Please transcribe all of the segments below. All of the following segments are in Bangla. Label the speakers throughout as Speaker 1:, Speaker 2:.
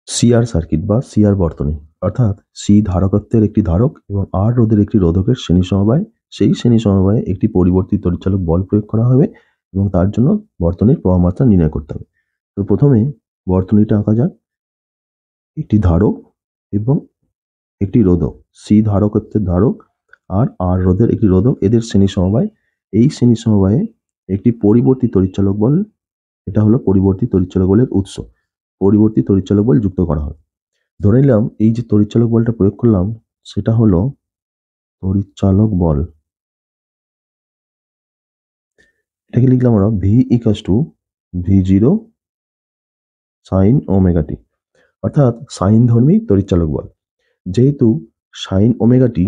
Speaker 1: সিআর সার্কিট বা সিআর বর্তনী, অর্থাৎ সি ধারকত্বের একটি ধারক এবং আর রোধের একটি রোধকের শ্রেণী সমবায়। সেই শ্রেণী সমবায়ে একটি পরিবর্তিত তড়িৎচালক বল প্রয়োগ করা হবে এবং তার জন্য বর্তনীর প্রবাহ মাত্রা নির্ণয় করতে হবে। তো প্রথমে বর্তনীটা আঁকা যাক। একটি ধারক এবং একটি রোধক, সি ধারকত্বের ধারক আর আর রোধের একটি রোধক, এদের শ্রেণী সমবায়। এই শ্রেণী সমবায়ে একটি পরিবর্তী তড়িৎচালক বল, এটা হলো পরিবর্তী তড়িৎচালক বলের উৎস, পরিবর্তী তড়িৎচালক বল যুক্ত করা হয়। ধরে নিলাম এই যে তড়িৎচালক বলটা প্রয়োগ করলাম সেটা হলো তড়িৎচালক বল। এটাকে লিখলাম আমরা V equals to V zero sine omega T, অর্থাৎ সাইন ধর্মী তড়িৎচালক বল। যেহেতু সাইন ওমেগাটি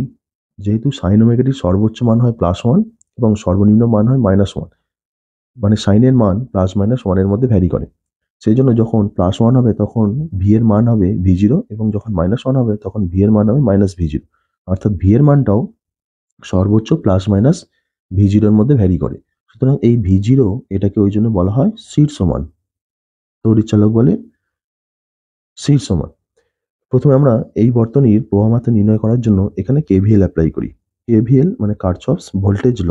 Speaker 1: যেহেতু সাইন ওমেগাটির সর্বোচ্চ মান হয় +1 এবং সর্বনিম্ন মান হয় -1, মানে সাইনের মান +-1 মধ্যে ভ্যারি করে। সেই জন্য যখন +1 হবে তখন ভি এর মান হবে V0 এবং যখন -1 হবে তখন ভি এর মান হবে -V0, অর্থাৎ ভি এর মানটাও সর্বোচ্চ +-V0 এর মধ্যে ভ্যারি করে। সুতরাং এই V0 এটাকে ওই জন্য বলা হয় শীর্ষ মান, তড়িৎচালক বলের শীর্ষ মান। প্রথমে আমরা এই বর্তনীর প্রবাহ মাত্রা নির্ণয় করার জন্য এখানে কেভিএল অ্যাপ্লাই করি। কেভিএল মানে কার্চফস ভোল্টেজ ল।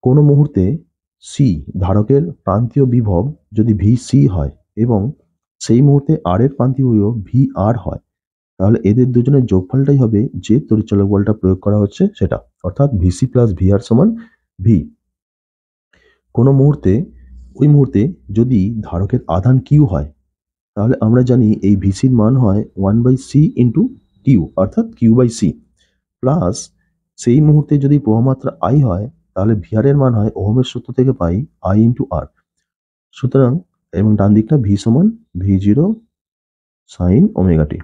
Speaker 1: কোনো মুহূর্তে সি ধারকের প্রান্তীয় বিভব যদি ভিসি হয় এবং সেই মুহূর্তে আর এর প্রান্তীয় বিভব ভিআর হয়, তাহলে এদের দুজনের যোগফলটাই হবে যে তড়িৎচালক বলটা প্রয়োগ করা হচ্ছে সেটা, অর্থাৎ ভিসি প্লাস ভিআর সমান ভি। কোনো মুহূর্তে ওই মুহূর্তে যদি ধারকের আধান কিউ হয়, তাহলে আমরা জানি এই ভিসির মান হয় 1/c ইন্টু কিউ, অর্থাৎ কিউ/সি, প্লাস সেই মুহূর্তে যদি প্রবাহমাত্রা আই হয় তাহলে ভিআর এর মান হয় ওহমের সূত্র থেকে পাই আই ইন্টু আর। সুতরাং এবং ডান দিকটা ভি সমান V0 সাইন ওমেগা টি।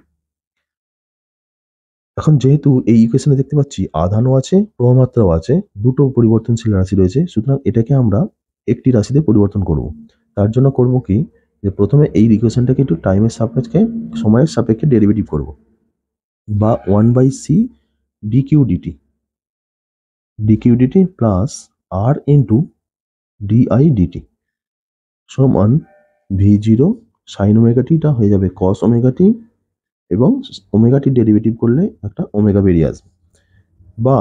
Speaker 1: এখন যেহেতু এই ইকুয়েশনে দেখতে পাচ্ছি আধানও আছে প্রবাহমাত্রাও আছে, দুটো পরিবর্তনশীল রাশি রয়েছে, সুতরাং এটাকে আমরা একটি রাশিতে পরিবর্তন করব। তার জন্য করব কি, যে প্রথমে এই ইকুয়েশনটাকে একটু টাইমের সাপেক্ষে, সময়ের সাপেক্ষে ডেরিভেটিভ করব, বা 1/c dq/dt প্লাস আর ইন্টু di/dt সমান V0 সাইন ওমেগা টিটা হয়ে যাবে কস ওমেগা টি, এবং ওমেগা টি ডেরিভেটিভ করলে একটা ওমেগা বেরিয়ে আসবে। বা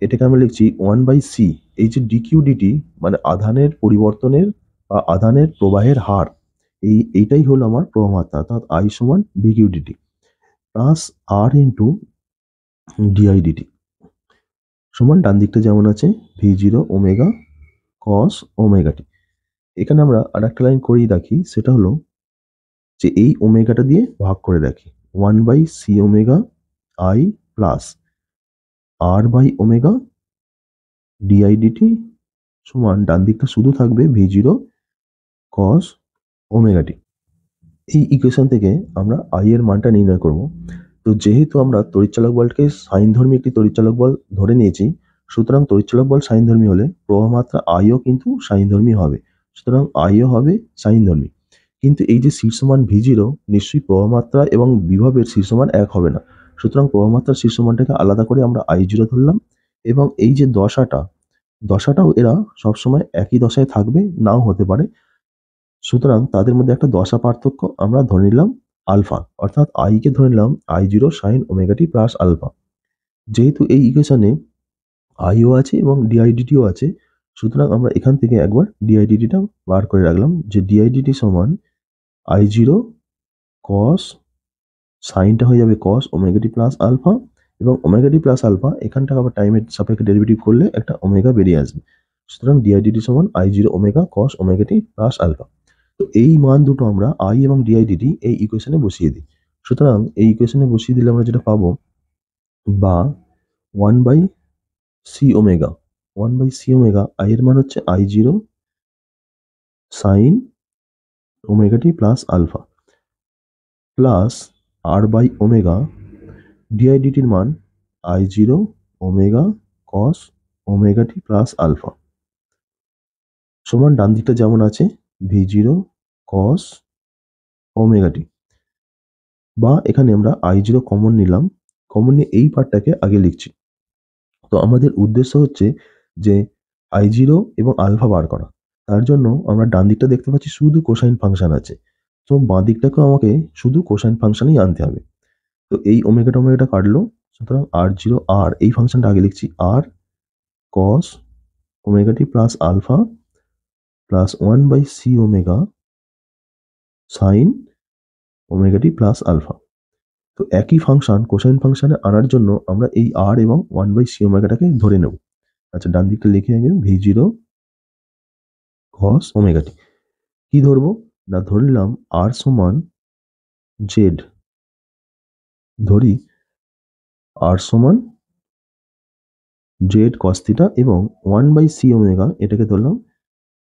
Speaker 1: এটাকে আমরা লিখছি 1/c, এই যে dq/dt মানে আধানের পরিবর্তনের বা আধানের প্রবাহের হার, এইটাই হলো আমার প্রবাহ মাত্রা, অর্থাৎ I সমান dq/dt প্লাস আর ইন্টু di/dt সমান ডান দিকটা যেমন আছে V0 ওমেগা কস ওমেগা টি। এখানে আমরা আর একটা লাইন করেই রাখি, সেটা হলো যে এই ওমেগাটা দিয়ে ভাগ করে রাখি 1/c omega I plus r/ওমেগা di/dt সমান ডান দিকটা শুধু থাকবে V0 cos ওমেগা টি। এই ইকুয়েশন থেকে আমরা I এর মানটা নির্ণয় করব। তো যেহেতু আমরা তড়িৎচালক বলকে সাইনধর্মী একটি তড়িৎচালক বল ধরে নিয়েছি, সুতরাং তড়িৎচালক বল সাইনধর্মী হলে প্রবাহ মাত্রা আইও কিন্তু সাইনধর্মী হবে, সুতরাং আইও হবে সাইনধর্মী। কিন্তু এই যে শীর্ষমান V0 নিশ্চয়ই প্রবাহ মাত্রা এবং বিভবের শীর্ষমান এক হবে না, সুতরাং প্রবাহ মাত্রার শীর্ষমানটাকে আলাদা করে আমরা I0 ধরলাম, এবং এই যে দশাটাও এরা সবসময় একই দশায় থাকবে, নাও হতে পারে। সুতরাং তাদের মধ্যে একটা দশা পার্থক্য আমরা ধরে নিলাম আলফা, অর্থাৎ I কে ধরে নিলাম I0 sine omega T plus alpha. যেহেতু এই ইকুয়েশনে আইও আছে এবং ডিআইডিটিও আছে, সুতরাং আমরা এখান থেকে একবার ডিআইডিটিটা বার করে রাখলাম, যে ডিআইডিটি সমান I0 কস, সাইনটা হয়ে যাবে কস ওমেগা টি প্লাস আলফা, এবং ওমেগা টি প্লাস আলফা এখানটা আবার টাইমের সাপেক্ষে ডেরিভেটিভ করলে একটা ওমেগা বেরিয়ে আসবে। সুতরাং ডিআইডিটি সমান I0 ওমেগা কস ওমেগা টি প্লাস আলফা। তো এই মান দুটো আমরা আই এবং ডিআইডিটি এই ইকুয়েশনে বসিয়ে দিই। সুতরাং এই ইকুয়েশনে বসিয়ে দিলে আমরা যেটা পাবো, বা 1/c omega, 1/c omega I এর মান হচ্ছে I0 sine omega T plus alpha, plus r/ওমেগা ডিআইডিটির মান I0 ওমেগা কস ওমেগা টি প্লাস আলফা সমান ডান দিকটা যেমন আছে V0 কস ওমেগা টি। বা এখানে আমরা I0 কমন নিলাম, কমন নিয়ে এই পার্টটাকে আগে লিখছি। তো আমাদের উদ্দেশ্য হচ্ছে যে I0 এবং আলফা বার করা। তার জন্য আমরা ডান দিকটা দেখতে পাচ্ছি শুধু কোসাইন ফাংশন আছে, তো বাঁ দিকটাকেও আমাকে শুধু কোসাইন ফাংশনেই আনতে হবে। তো এই ওমেগাটা কাটলো, সুতরাং r0 আর এই ফাংশনটা আগে লিখছি r cos omega T plus alpha plus 1/c omega sine omega T plus alpha. তো একই ফাংশন কোসাইন ফাংশনে আনার জন্য আমরা এই r এবং 1/c ওমেগাটাকে ধরে নেব। আচ্ছা, ডান দিকটা লিখে আগে v0 cos ওমেগা টি। কি ধরবো না, ধরলাম r সমান z, ধরি r সমান z cos থিটা এবং 1/c ওমেগা এটাকে ধরলাম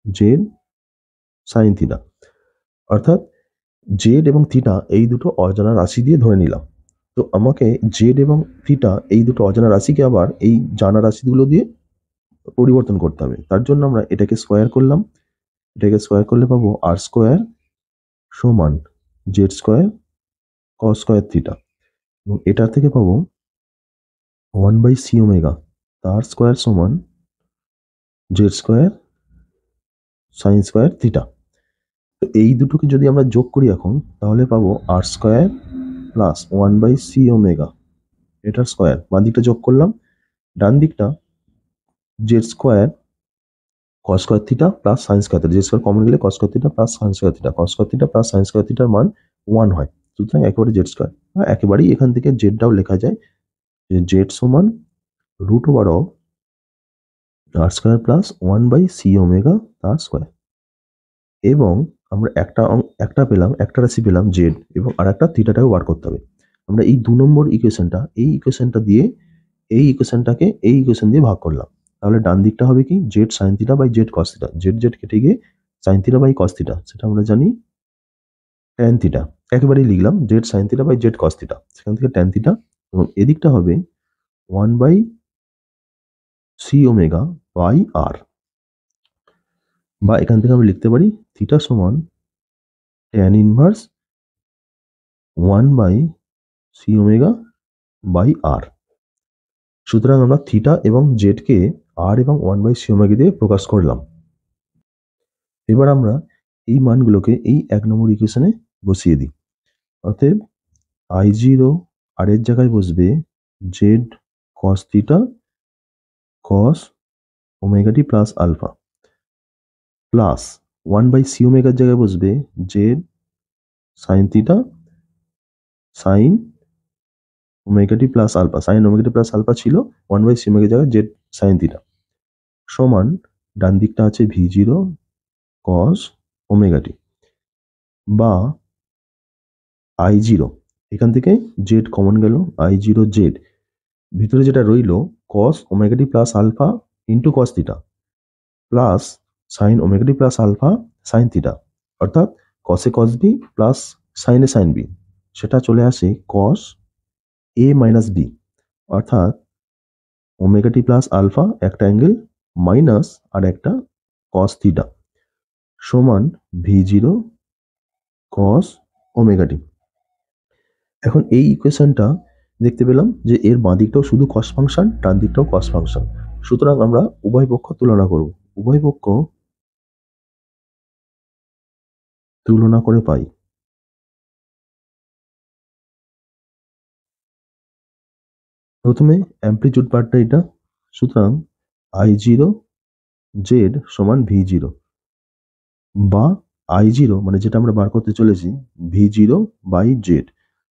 Speaker 1: z sin থিটা। অর্থাৎ জেড এবং থিটা এই দুটো অজানা রাশি দিয়ে ধরে নিলাম। তো আমাকে জেড এবং থিটা এই দুটো অজানা রাশিকে আবার এই জানা রাশিগুলো দিয়ে পরিবর্তন করতে হবে। তার জন্য আমরা এটাকে স্কোয়ার করলাম। এটাকে স্কোয়ার করলে পাবো আর স্কোয়ার সমান Z square cos square theta, এবং এটার থেকে পাবো 1/c ওমেগা তার স্কোয়ার সমান Z square sine square theta. তো এই দুটোকে যদি আমরা যোগ করি এখন, তাহলে পাবো আর স্কোয়ার প্লাস 1/c ওমেগা এটার স্কোয়ার। বাঁ দিকটা যোগ করলাম, ডান দিকটা Z square cos square theta plus sine square theta, Z square common গেলে cos square theta plus sine square theta, cos square theta plus sine square থিটার মান 1 হয়। সুতরাং একেবারে জেড স্কোয়ার, একেবারেই এখান থেকে জেডটাও লেখা যায় যে জেড সমান root over of R square plus 1/c omega তার স্কোয়ার। এবং আমরা একটা পেলাম, একটা রাশি পেলাম জেড, এবং আর একটা থিটাটাও বার করতে হবে। আমরা এই 2 নম্বর ইকুয়েশনটা এই ইকুয়েশনটা দিয়ে এই ইকুয়েশনটাকে এই ইকুয়েশন দিয়ে ভাগ করলাম। তাহলে ডান দিকটা হবে কি Z sine theta by Z cos theta, Z Z কেটে গিয়ে sine theta by cos theta, সেটা আমরা জানি ট্যান থিটা। একেবারেই লিখলাম Z sine theta by Z cos theta, সেখান থেকে ট্যান থিটা, এবং এদিকটা হবে 1/c ওমেগা বাই আর, বা এখান থেকে আমি লিখতে পারি থিটা সমান tan inverse 1/c omega by R. সুতরাং আমরা থিটা এবং জেডকে আর এবং 1/c ওমেগা দিয়ে প্রকাশ করলাম। এবার আমরা এই মানগুলোকে এই 1 নম্বর ইকুয়েশনে বসিয়ে দিই। অতএব I0 আর এর জায়গায় বসবে Z cos theta cos omega T plus alpha, plus 1/c ওমেগার জায়গায় বসবে Z sine theta sine omega T plus alpha, sine omega T plus alpha ছিল 1/c ওমেগার জায়গায় জেড সাইন থিটা, সমান ডান দিকটা আছে v0 কস ওমেগা টি, বা I0 এখান থেকে জেড কমন গেল, I0 জেড, ভিতরে যেটা রইল cos omega T plus alpha into cos theta plus sine omega T plus alpha sine theta, অর্থাৎ কসে কস বি প্লাস সাইনে সাইন বি, সেটা চলে আসে কস এ মাইনাস বি, অর্থাৎ ওমেগা টি প্লাস আলফা একটা অ্যাঙ্গেল মাইনাস আর একটা কস থিটা সমান v0 কস ওমেগা টি। এখন এই ইকুয়েশনটা দেখতে পেলাম যে এর বাঁ দিকটাও শুধু কস ফাংশন, ডান দিকটাও কস ফাংশন। সুতরাং আমরা উভয় পক্ষ তুলনা করব। উভয় পক্ষ তুলনা করে পাই প্রথমে অ্যামপ্লিটিউড পার্টটা এটা, সুতরাং I0 জেড সমান v0, বা I0 মানে যেটা আমরা বার করতে চলেছি v0 বাই জেড,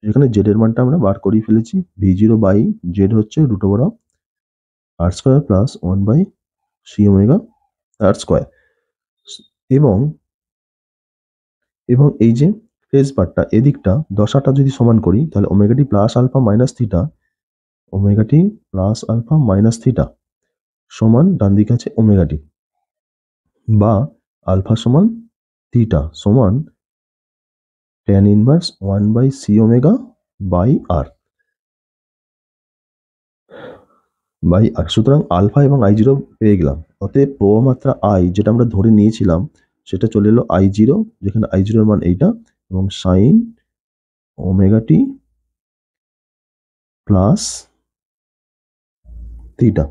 Speaker 1: এখানে জেড এর মানটা আমরা বার করেই ফেলেছি, v0 বাই জেড হচ্ছে root over of R square plus 1/c omega R square. এবং এবং এই যে ফেজ পার্টটা এদিকটা দশাটা যদি সমান করি, তাহলে omega T plus alpha minus theta, omega T plus alpha minus theta সমান ডান দিকে আছে ওমেগা টি, বা আলফা সমান থিটা সমান tan inverse 1/c omega by R সুতরাং আলফা এবং I0 পেয়ে গেলাম। অতএব প্রবাহ মাত্রা I যেটা আমরা ধরে নিয়েছিলাম সেটা চলে এলো I0, যেখানে I0 এর মান এইটা, এবং sign omega T plus theta,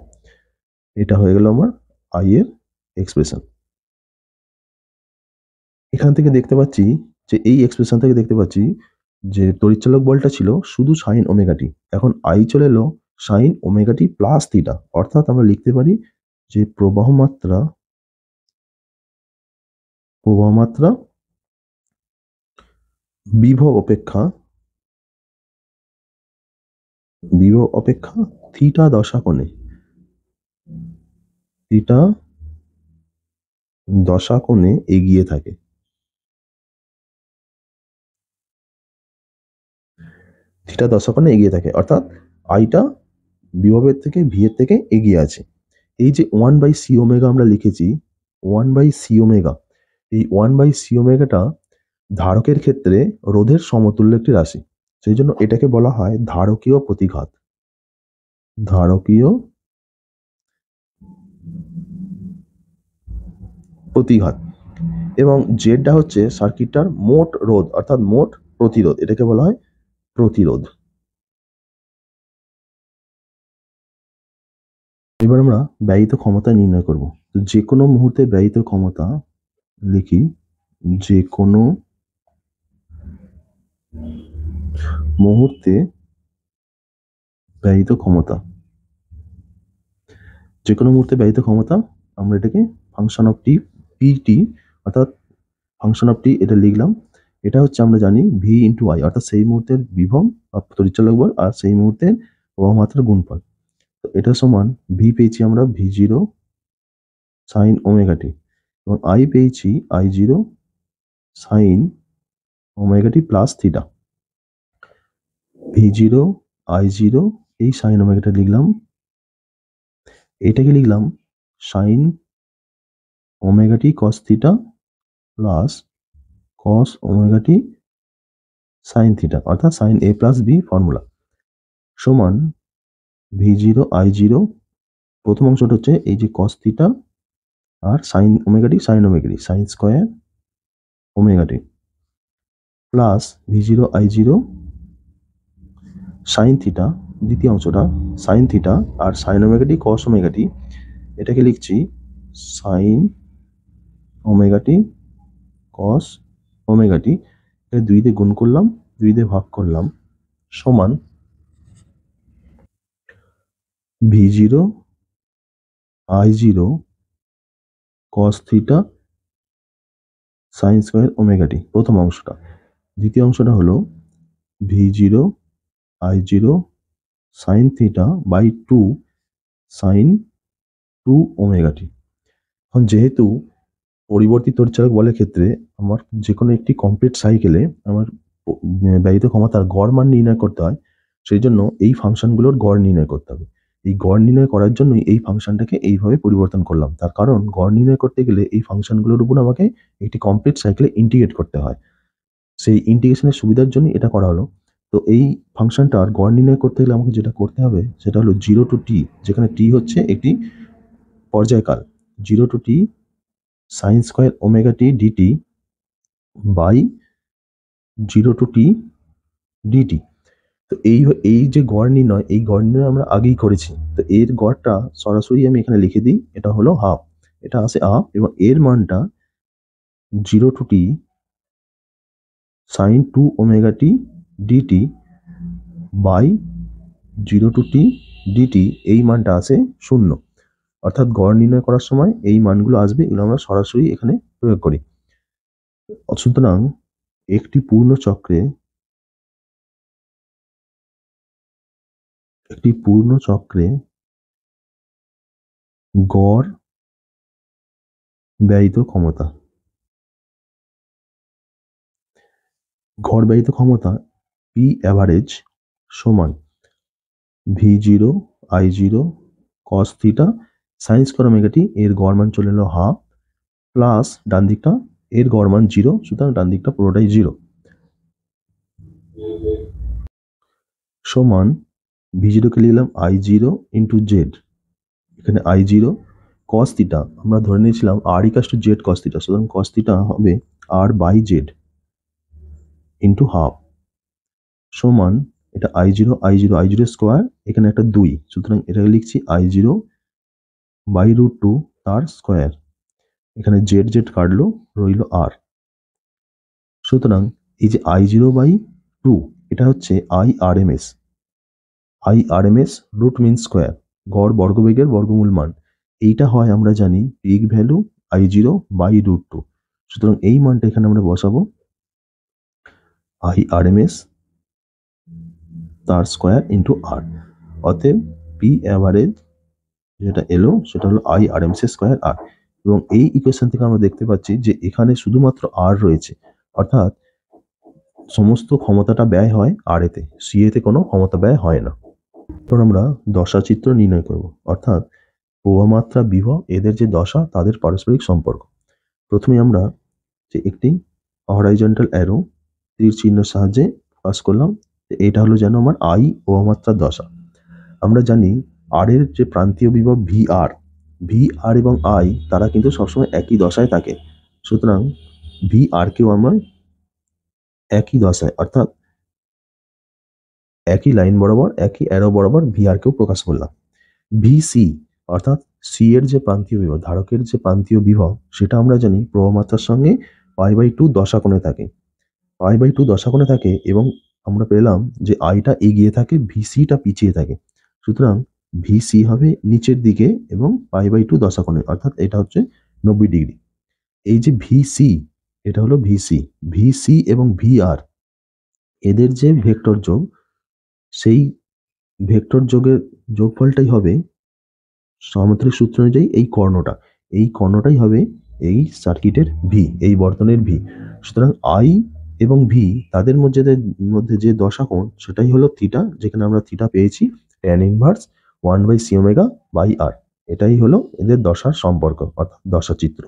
Speaker 1: এটা হয়ে গেল আমার I এর এক্সপ্রেশন। এখান থেকে দেখতে পাচ্ছি যে এই এক্সপ্রেশন থেকে দেখতে পাচ্ছি যে তড়িৎচালক বলটা ছিল শুধু সাইন ওমেগা টি, এখন আই চলে এলো sign omega T plus theta, অর্থাৎ আমরা লিখতে পারি যে প্রবাহ মাত্রা বিভব অপেক্ষা থিটা দশা কোণে এগিয়ে থাকে। অর্থাৎ আইটা বিভবের থেকে ভি এর থেকে এগিয়ে আছে। এই যে 1/c ওমেগা আমরা লিখেছি, 1/c ওমেগা, এই 1/c ওমেগাটা ধারকের ক্ষেত্রে রোধের সমতুল্য একটি রাশি, সেই জন্য এটাকে বলা হয় ধারকীয় প্রতিঘাত। এবং জেডটা হচ্ছে সার্কিটটার মোট রোধ অর্থাৎ মোট প্রতিরোধ, এটাকে বলা হয় প্রতিরোধ। এবার আমরা ব্যয়িত ক্ষমতা নির্ণয় করব। তো যে কোনো মুহূর্তে ব্যয়িত ক্ষমতা লিখি, যে কোনো মুহূর্তে ব্যয়িত ক্ষমতা আমরা এটাকে ফাংশন অফ টি, পিটি অর্থাৎ ফাংশন অফ টি এটা লিখলাম। এটা হচ্ছে আমরা জানি ভি ইন্টু আই, অর্থাৎ সেই মুহূর্তের বিভব তড়িৎচালক বল আর সেই মুহূর্তের প্রবাহ মাত্রার গুণফল। তো এটা সমান ভি পেয়েছি আমরা V0 সাইন ওমেগা টি, এবং আই পেয়েছি I0 sine omega T plus theta. V0 I0 এই সাইন ওমেগাটা লিখলাম, এটাকে লিখলাম sine omega T cos theta plus cos omega T sine theta, অর্থাৎ sine A plus B formula, সমান V0 I0, প্রথম অংশটা হচ্ছে এই যে কস থিটা আর sine omega T sine square omega T plus V0 I0 sine theta, দ্বিতীয় অংশটা সাইন থিটা আর sine omega T cos omega T, এটাকে লিখছি sign omega T cos omega টি, এটা 2 দিয়ে গুণ করলাম, 2 দিয়ে ভাগ করলাম, সমান V0 I0 cos theta sine square omega T প্রথম অংশটা, দ্বিতীয় অংশটা হলো V0 I0 sine theta by 2 sine 2 omega T. এখন যেহেতু পরিবর্তিত তড়িৎচালক বলের ক্ষেত্রে আমার যে কোনো একটি কমপ্লিট সাইকেলে আমার ব্যয়িত ক্ষমতার গড় মান নির্ণয় করতে হয়, সেই জন্য এই ফাংশনগুলোর গড় নির্ণয় করতে হবে। এই গড় নির্ণয় করার জন্যই এই ফাংশনটাকে এইভাবে পরিবর্তন করলাম, তার কারণ গড় নির্ণয় করতে গেলে এই ফাংশনগুলোর উপর আমাকে একটি কমপ্লিট সাইকেলে ইন্টিগ্রেট করতে হয়, সেই ইন্টিগ্রেশনের সুবিধার জন্য এটা করা হলো। তো এই ফাংশনটার গড় নির্ণয় করতে গেলে আমাকে যেটা করতে হবে সেটা হলো 0 to t, যেখানে t হচ্ছে একটি পর্যায়কাল, 0 to t sine square omega t dt by 0 to t dt. তো এই যে গড় নির্ণয়, এই গড় নির্ণয় আমরা আগেই করেছি, তো এর গড়টা সরাসরি আমি এখানে লিখে দিই, এটা হলো হাফ, এটা আসে হাফ, এবং এর মানটা 0 to t sine 2 omega t dt by 0 to t dt, এই মানটা আসে 0, অর্থাৎ গড় নির্ণয় করার সময় এই মানগুলো আসবে, এগুলো আমরা সরাসরি এখানে প্রয়োগ করি। সুতরাং একটি পূর্ণ চক্রে গড় ব্যয়িত ক্ষমতা পি অ্যাভারেজ সমান V0 I0 cos theta sine square omega T, এর গড় মান চলে এলো হাফ, প্লাস ডান দিকটা এর গড় মান 0, সুতরাং ডান দিকটা পুরোটাই 0, সমান V0 কে লিখলাম I0 ইন্টু জেড, এখানে I0 cos থিটা আমরা ধরে নিয়েছিলাম R = Z cos থিটা, সুতরাং cos থিটা হবে R by Z into half, সমান এটা I0 স্কোয়ার, এখানে একটা 2, সুতরাং এটাকে লিখছি I0 বাই √2 তার স্কোয়ার, এখানে জেড কাটলো, রইল R, সুতরাং এই যে I0/2 এটা হচ্ছে IRMS। IRMS root mean square, গড় বর্গবেগের বর্গমূল মান। এইটা হয় আমরা জানি পিক ভ্যালু I0/√2। সুতরাং এই মানটা এখানে আমরা বসাবো IRMS তার স্কোয়ার ইন্টু আর। অতএব পি অ্যাভারেজ যেটা এলো সেটা হলো IRMS স্কোয়ার আর। এবং এই ইকুয়েশন থেকে আমরা দেখতে পাচ্ছি যে এখানে শুধুমাত্র আর রয়েছে, অর্থাৎ সমস্ত ক্ষমতাটা ব্যয় হয় আর এতে, সি এতে কোনো ক্ষমতা ব্যয় হয় না। এরপর আমরা দশা চিত্র নির্ণয় করব, অর্থাৎ প্রবাহমাত্রা বিভব এদের যে দশা তাদের পারস্পরিক সম্পর্ক। প্রথমে আমরা যে একটি হরাইজন্টাল অ্যারো তীর চিহ্নের সাহায্যে পাস করলাম, এটা হলো যেন আমার আই প্রবাহমাত্রার দশা। আমরা জানি আর এর যে প্রান্তীয় বিভব ভি আর এবং আই তারা কিন্তু সবসময় একই দশায় থাকে। সুতরাং ভি আর কেও আমরা একই দশায়, অর্থাৎ একই লাইন বরাবর একই অ্যারো বরাবর ভি আর কেও প্রকাশ করলাম। ভিসি অর্থাৎ সি এর যে প্রান্তীয় বিভব, ধারকের যে প্রান্তীয় বিভব, সেটা আমরা জানি প্রবাহমাত্রার সঙ্গে π/2 দশাকোণে থাকে। π/2 দশাকোণে থাকে এবং আমরা পেলাম যে আইটা এগিয়ে থাকে, ভিসিটা পিছিয়ে থাকে। সুতরাং ভিসি হবে নিচের দিকে এবং π/2 দশাকোণে, অর্থাৎ এটা হচ্ছে 90 ডিগ্রি। এই যে ভিসি, এটা হলো ভিসি এবং ভিআর এদের যে ভেক্টর যোগ, সেই ভেক্টর যোগের যোগফলটাই হবে সামুদ্রিক সূত্র অনুযায়ী এই কর্ণটাই হবে এই সার্কিটের ভি, এই বর্তনের ভি। সুতরাং আই এবং ভি তাদের মধ্যে যে দশাকোণ সেটাই হলো থিটা, যেখানে আমরা থিটা পেয়েছি tan inverse 1/c omega by R. এটাই হলো এদের দশার সম্পর্ক, অর্থাৎ দশা চিত্র।